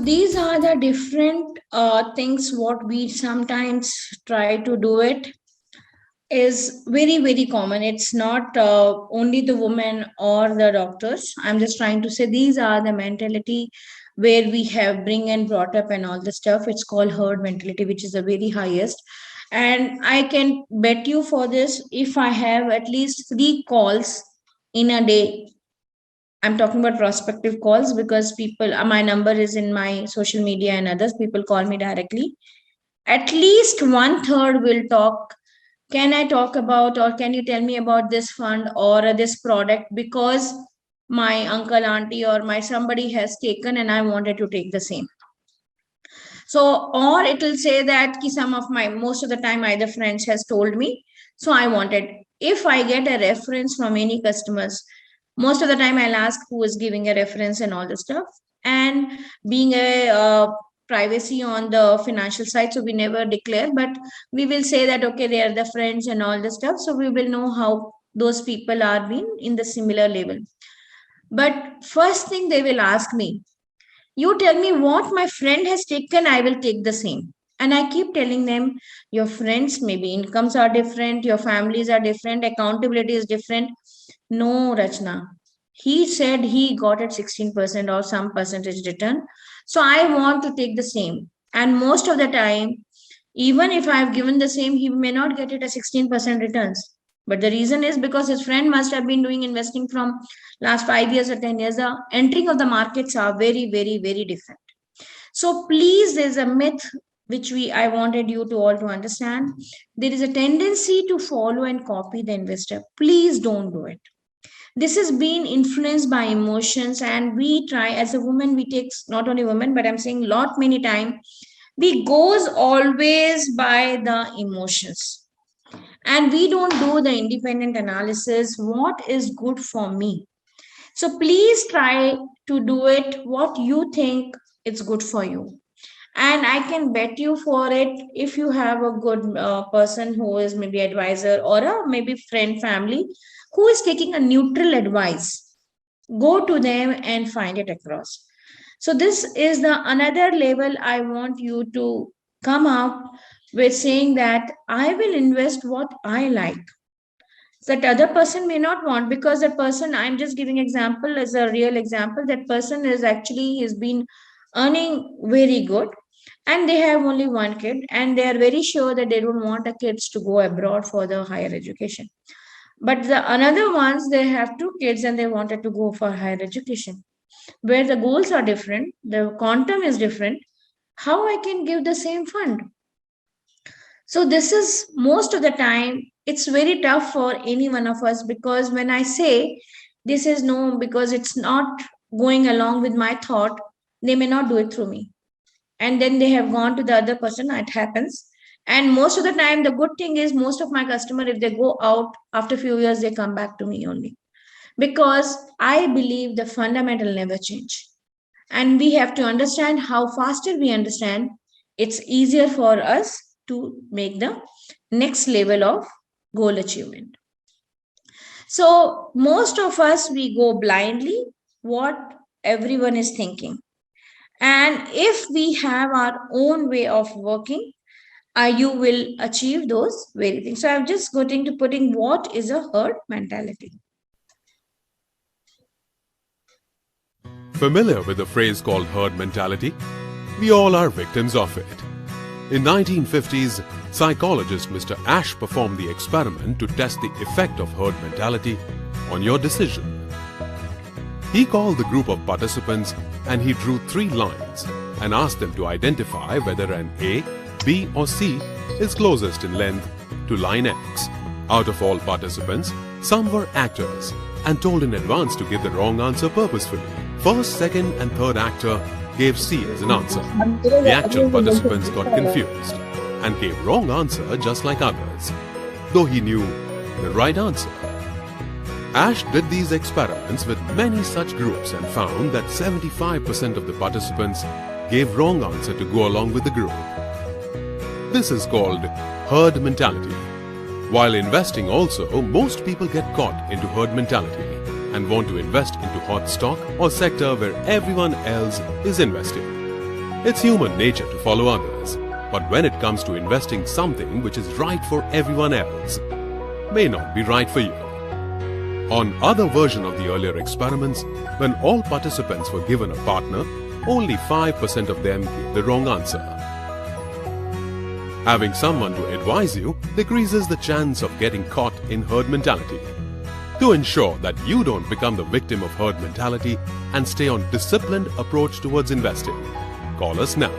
these are the different things what we sometimes try to do it is very very common. It's not only the women or the doctors. I'm just trying to say these are the mentality where we have bring and brought up and all the stuff. It's called herd mentality, which is the very highest. And I can bet you for this, if I have at least 3 calls in a day, I'm talking about prospective calls because people, my number is in my social media and others, people call me directly. At least one third will talk. Can I talk about, or can you tell me about this fund or this product? Because my uncle, auntie, or my somebody has taken and I wanted to take the same. So, or it will say that ki some of my, most of the time, either friends has told me. So I wanted, if I get a reference from any customers, most of the time I'll ask who is giving a reference and all the stuff. And being a privacy on the financial side, so we never declare, but we will say that okay, they are the friends and all the stuff. So we will know how those people are being in the similar level. But first thing they will ask me, you tell me what my friend has taken, I will take the same. And I keep telling them, your friends, maybe incomes are different, your families are different, accountability is different. No, Rachna. He said he got it 16% or some percentage return. So I want to take the same. And most of the time, even if I have given the same, he may not get it a 16% returns. But the reason is because his friend must have been doing investing from last 5 years or 10 years. The entering of the markets are very, very, very different. So please, there's a myth which I wanted you to all to understand. There is a tendency to follow and copy the investor. Please don't do it. This has been influenced by emotions, and we try as a woman, we take, not only women, but I'm saying lot many time, we goes always by the emotions, and we don't do the independent analysis what is good for me. So please try to do it what you think it's good for you. And I can bet you for it, if you have a good person who is maybe advisor or a maybe friend family who is taking a neutral advice, go to them and find it across. So this is the another level I want you to come up with, saying that I will invest what I like, that other person may not want, because that person, I'm just giving example as a real example, that person is actually has been earning very good, and they have only one kid, and they are very sure that they don't want the kids to go abroad for the higher education. But the another ones, they have 2 kids and they wanted to go for higher education, where the goals are different, the quantum is different. How I can give the same fund? So this is most of the time it's very tough for any one of us, because when I say this is no, because it's not going along with my thought, they may not do it through me. And then they have gone to the other person, it happens. And most of the time, the good thing is most of my customer, if they go out after a few years, they come back to me only. Because I believe the fundamental never change. And we have to understand, how faster we understand, it's easier for us to make the next level of goal achievement. So most of us, we go blindly what everyone is thinking. And if we have our own way of working, you will achieve those very things. So I'm just going to putting what is a herd mentality. Familiar with the phrase called herd mentality? We all are victims of it. In 1950s, psychologist Mr. Ash performed the experiment to test the effect of herd mentality on your decision. He called the group of participants and he drew 3 lines and asked them to identify whether an A, B or C is closest in length to line X. Out of all participants, some were actors and told in advance to give the wrong answer purposefully. First, second and third actor gave C as an answer. The actual participants got confused and gave wrong answer just like others, though he knew the right answer. Ash did these experiments with many such groups and found that 75% of the participants gave wrong answer to go along with the group. This is called herd mentality. While investing also, most people get caught into herd mentality and want to invest into hot stock or sector where everyone else is investing. It's human nature to follow others, but when it comes to investing something which is right for everyone else, may not be right for you. On other version of the earlier experiments, when all participants were given a partner, only 5% of them gave the wrong answer. Having someone to advise you decreases the chance of getting caught in herd mentality. To ensure that you don't become the victim of herd mentality and stay on disciplined approach towards investing, call us now.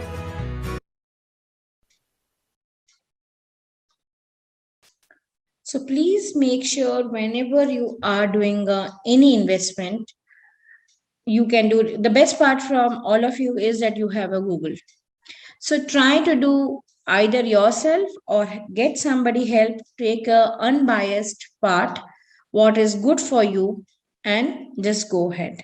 So please make sure whenever you are doing any investment, you can do the best part from all of you is that you have a Google. So try to do either yourself or get somebody help, take a unbiased part, what is good for you, and just go ahead.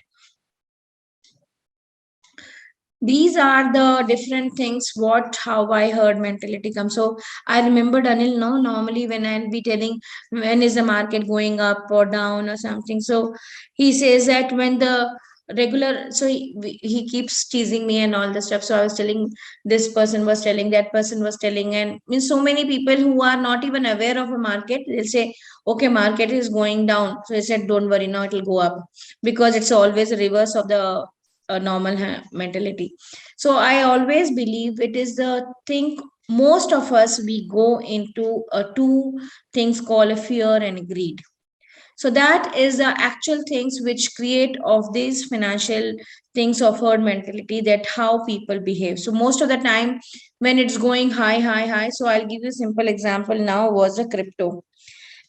These are the different things what how I heard mentality come. So I remembered, Anil, no, normally when I'll be telling when is the market going up or down or something, so he says that when the regular, so he keeps teasing me and all the stuff. So I was telling, this person was telling, that person was telling, and means so many people who are not even aware of a market, they'll say, okay, market is going down, so he said, don't worry, now it will go up, because it's always a reverse of the normal mentality. So I always believe it is the thing, most of us we go into two things called a fear and greed. So that is the actual things which create of these financial things of herd mentality, that how people behave. So most of the time when it's going high high high, so I'll give you a simple example now, was the crypto.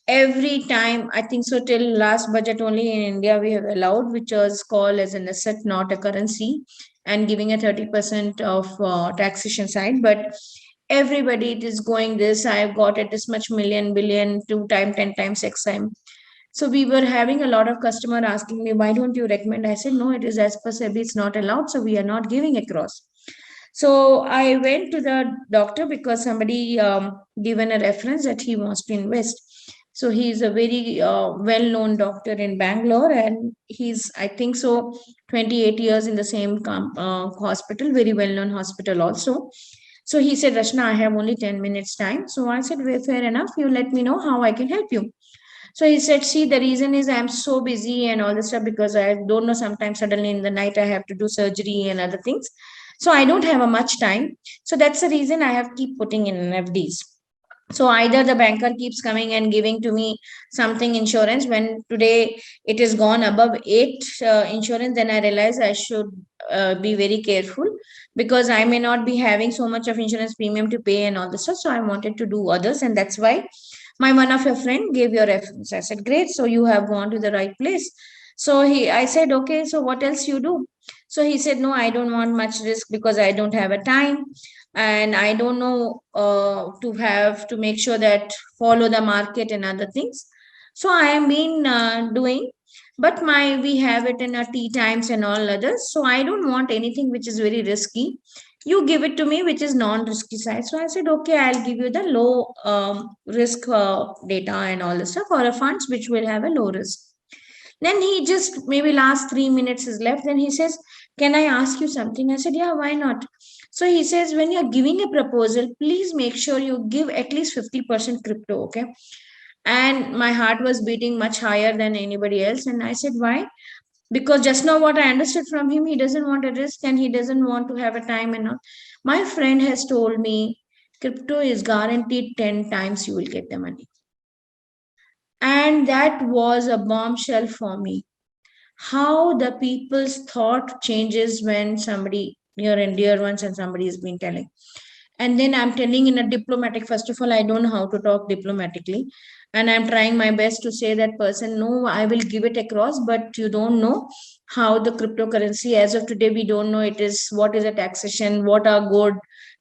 Every time, I think so, till last budget only in India we have allowed, which was called as an asset, not a currency, and giving a 30% of taxation side. But everybody it is going this, I've got it this much million billion, 2 time 10 times x time. So we were having a lot of customer asking me, why don't you recommend? I said, no, it is as per SEBI, it's not allowed, so we are not giving across. So I went to the doctor because somebody given a reference that he wants to invest. So he's a very well-known doctor in Bangalore, and he's, I think so, 28 years in the same hospital, very well-known hospital also. So he said, Rashna, I have only 10 minutes time. So I said, well, fair enough. You let me know how I can help you. So he said, see, the reason is I'm so busy and all this stuff because I don't know, sometimes suddenly in the night I have to do surgery and other things. So I don't have a much time. So that's the reason I have keep putting in FDs. So either the banker keeps coming and giving to me something insurance, when today it is gone above 8 insurance, then I realize I should be very careful, because I may not be having so much of insurance premium to pay and all this stuff. So I wanted to do others, and that's why my one of your friend gave your reference. I said, great, so you have gone to the right place. So I said, okay, so what else you do? So he said, no, I don't want much risk because I don't have a time, and I don't know to have to make sure that follow the market and other things. So I have been doing, but my we have it in a tea times and all others. So I don't want anything which is very risky. You give it to me, which is non-risky side. So I said, okay, I'll give you the low risk data and all the stuff, or a funds which will have a low risk. Then he just, maybe last 3 minutes is left. Then he says, can I ask you something? I said, yeah, why not? So he says, when you're giving a proposal, please make sure you give at least 50% crypto, okay? And my heart was beating much higher than anybody else. And I said, why? Because just now what I understood from him, he doesn't want a risk and he doesn't want to have a time and all. My friend has told me crypto is guaranteed 10 times you will get the money. And that was a bombshell for me. How the people's thought changes when somebody near and dear ones and somebody has been telling. And then I'm telling in a diplomatic, first of all, I don't know how to talk diplomatically. And I'm trying my best to say that person, no, I will give it across, but you don't know how the cryptocurrency, as of today, we don't know it is, what is a taxation, what are good.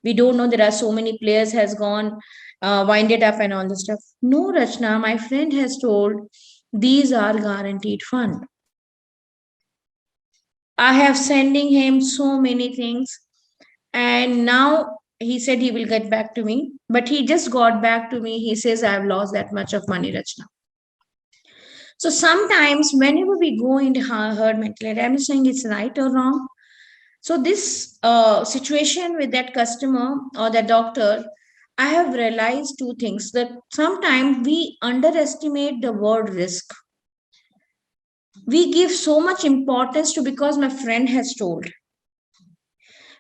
We don't know, there are so many players has gone, wind it up and all this stuff. No, Rachna, my friend has told these are guaranteed fund. I have sending him so many things, and now he said he will get back to me, but he just got back to me. He says, I've lost that much of money, Rachna. So sometimes whenever we go into herd mentality, I'm not saying it's right or wrong. So this situation with that customer or the doctor, I have realized two things, that sometimes we underestimate the word risk. We give so much importance to because my friend has told.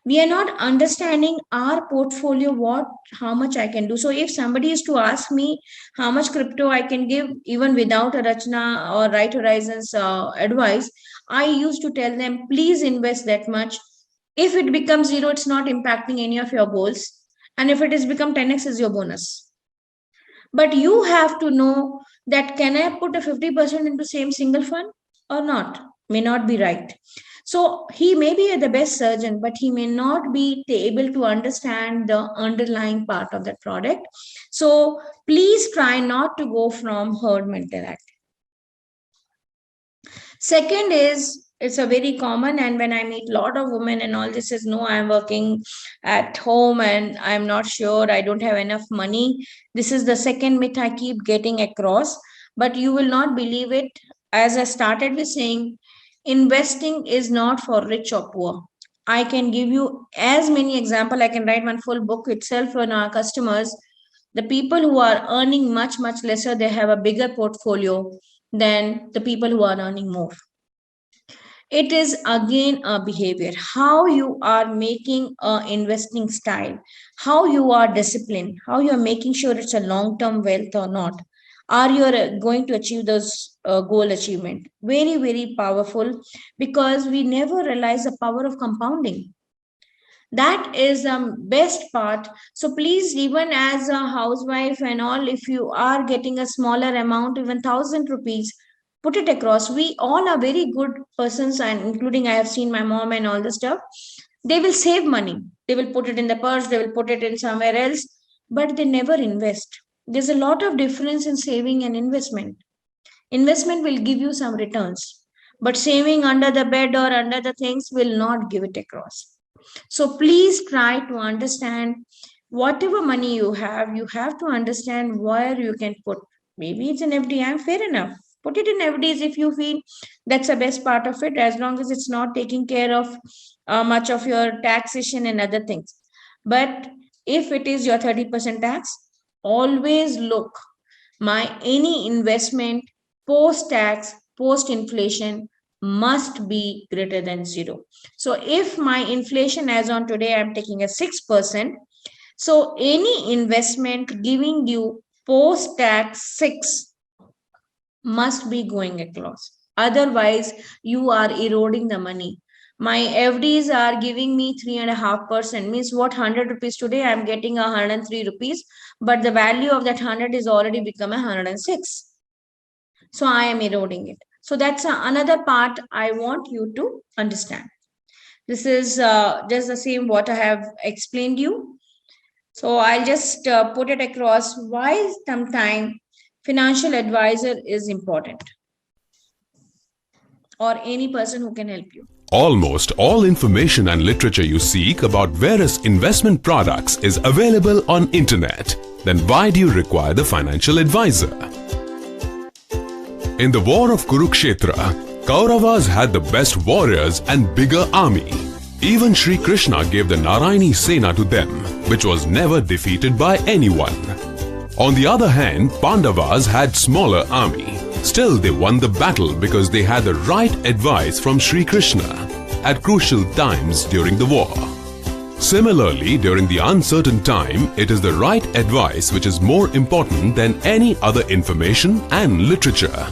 We are not understanding our portfolio, what, how much I can do. So if somebody is to ask me how much crypto I can give, even without a Rachna or Right Horizons advice, I used to tell them, please invest that much. If it becomes zero, it's not impacting any of your goals, and if it has become 10x is your bonus. But you have to know that, can I put a 50% into same single fund or not? May not be right. So he may be the best surgeon, but he may not be able to understand the underlying part of that product. So please try not to go from herd mentality. Second is, it's a very common, and when I meet a lot of women and all this is, no, I'm working at home and I'm not sure, I don't have enough money. This is the second myth I keep getting across, but you will not believe it. As I started with saying, investing is not for rich or poor. I can give you as many example. I can write one full book itself on our customers. The people who are earning much, much lesser, they have a bigger portfolio than the people who are earning more. It is again a behavior, how you are making a investing style, how you are disciplined, how you are making sure it's a long term wealth or not. Are you going to achieve those goal achievement? Very, very powerful, because we never realize the power of compounding. That is the best part. So please, even as a housewife and all, if you are getting a smaller amount, even 1,000 rupees, put it across. We all are very good persons, and including I have seen my mom and all the stuff. They will save money, they will put it in the purse, they will put it in somewhere else, but they never invest. There's a lot of difference in saving and investment. Investment will give you some returns, but saving under the bed or under the things will not give it across. So please try to understand, whatever money you have to understand where you can put. Maybe it's an FD, I'm fair enough. Put it in FDs if you feel that's the best part of it, as long as it's not taking care of much of your taxation and other things. But if it is your 30% tax, always look, my any investment post tax, post inflation must be greater than zero. So if my inflation as on today, I'm taking a 6%. So any investment giving you post tax 6 must be going across. Otherwise, you are eroding the money. My FDs are giving me 3.5%, means what, 100 rupees today, I'm getting 103 rupees, but the value of that 100 is already become 106. So I am eroding it. So that's another part I want you to understand. This is just the same what I have explained you. So I'll just put it across why sometimes financial advisor is important, or any person who can help you. Almost all information and literature you seek about various investment products is available on internet. Then why do you require the financial advisor? In the war of Kurukshetra, Kauravas had the best warriors and bigger army. Even Sri Krishna gave the Narayani Sena to them, which was never defeated by anyone. On the other hand, Pandavas had smaller army. Still, they won the battle because they had the right advice from Sri Krishna at crucial times during the war. Similarly, during the uncertain time, it is the right advice which is more important than any other information and literature.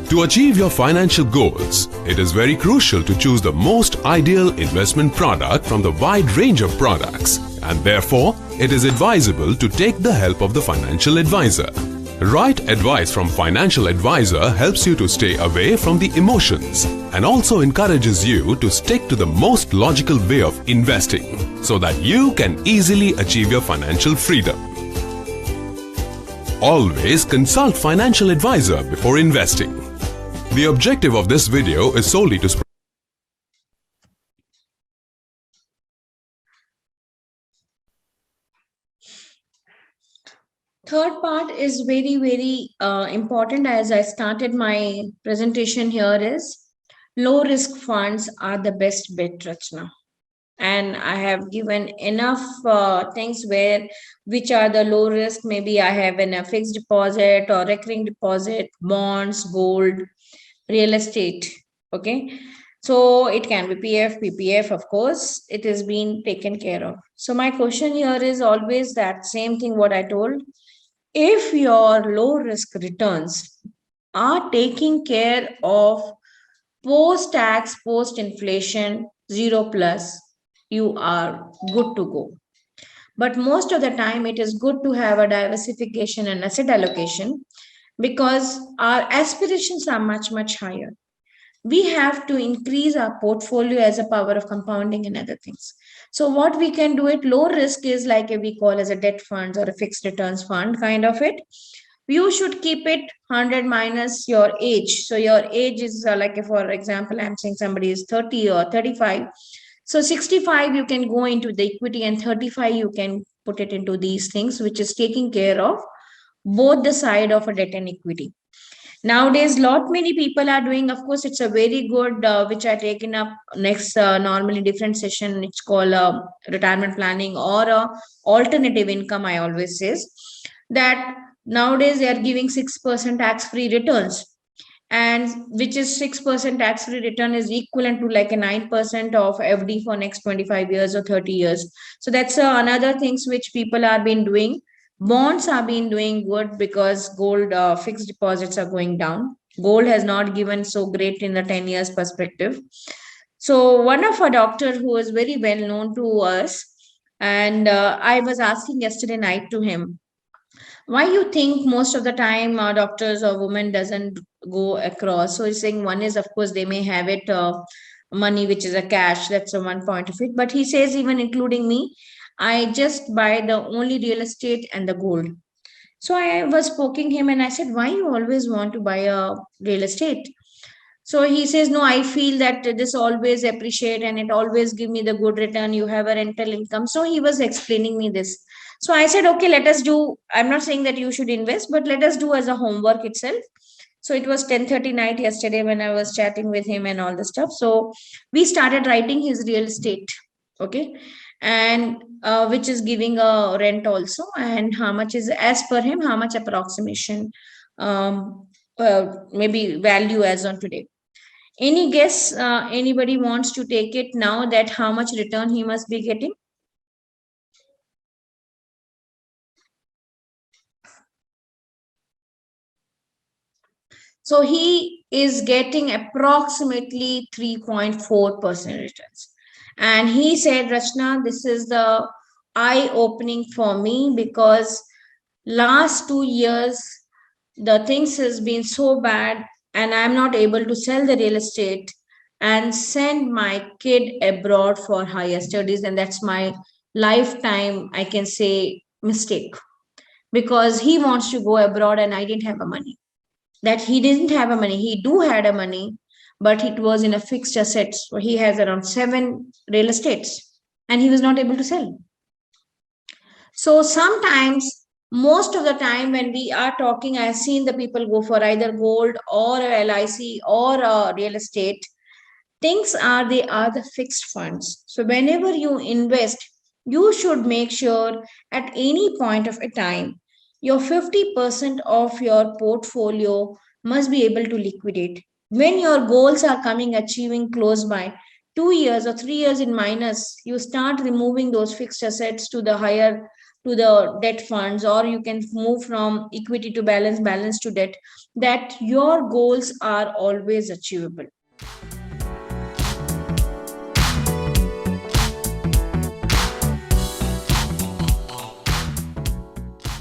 To achieve your financial goals, it is very crucial to choose the most ideal investment product from the wide range of products, and therefore, it is advisable to take the help of the financial advisor. Right advice from financial advisor helps you to stay away from the emotions and also encourages you to stick to the most logical way of investing so that you can easily achieve your financial freedom. Always consult financial advisor before investing. The objective of this video is solely to spread. Third part is very, very important, as I started my presentation here, is low risk funds are the best bet, Rachna. and I have given enough things where which are the low risk. Maybe I have in a fixed deposit or recurring deposit, bonds, gold, real estate. Okay. So it can be PF, PPF, of course, it is being taken care of. So my question here is always that same thing what I told. If your low risk returns are taking care of post tax, post inflation, zero plus, you are good to go. But most of the time, it is good to have a diversification and asset allocation because our aspirations are much, much higher. We have to increase our portfolio as a power of compounding and other things. So what we can do it, low risk is like we call as a debt funds or a fixed returns fund kind of it. You should keep it 100 minus your age. So your age is like, for example, I'm saying somebody is 30 or 35. So 65 you can go into the equity and 35 you can put it into these things, which is taking care of both the side of a debt and equity. Nowadays lot many people are doing, of course it's a very good which I taken up next normally different session, it's called retirement planning or alternative income. I always says that nowadays they are giving 6% tax free returns, and which is 6% tax free return is equivalent to like a 9% of FD for next 25 years or 30 years. So that's another things which people are been doing. Bonds are been doing good because gold fixed deposits are going down. Gold has not given so great in the 10 years perspective. So one of our doctor who is very well known to us, and I was asking yesterday night to him, why you think most of the time doctors or women doesn't go across? So he's saying one is of course they may have it money which is a cash, that's a one point of it, but he says even including me, I just buy the only real estate and the gold. So I was poking him and I said, why you always want to buy a real estate? So he says, no, I feel that this always appreciate and it always give me the good return. You have a rental income. So he was explaining me this. So I said, okay, let us do. I'm not saying that you should invest, but let us do as a homework itself. So it was 10:30 night yesterday when I was chatting with him and all the stuff. So we started writing his real estate. Okay. And which is giving a rent also, and how much is as per him, how much approximation, maybe value as on today. Any guess? Anybody wants to take it now that how much return he must be getting? So he is getting approximately 3.4% returns. And he said, Rachna, this is the eye opening for me because last 2 years the things has been so bad and I'm not able to sell the real estate and send my kid abroad for higher studies, and that's my lifetime, I can say, mistake, because he wants to go abroad and I didn't have a money. That he didn't have a money, he do had a money, but it was in a fixed assets. So he has around 7 real estates and he was not able to sell. So sometimes, most of the time when we are talking, I've seen the people go for either gold or a LIC or a real estate. Things are, they are the fixed funds. So whenever you invest, you should make sure at any point of a time, your 50% of your portfolio must be able to liquidate. When your goals are coming, achieving close by 2 years or 3 years in minus, you start removing those fixed assets to the higher, to the debt funds, or you can move from equity to balance, balance to debt, that your goals are always achievable.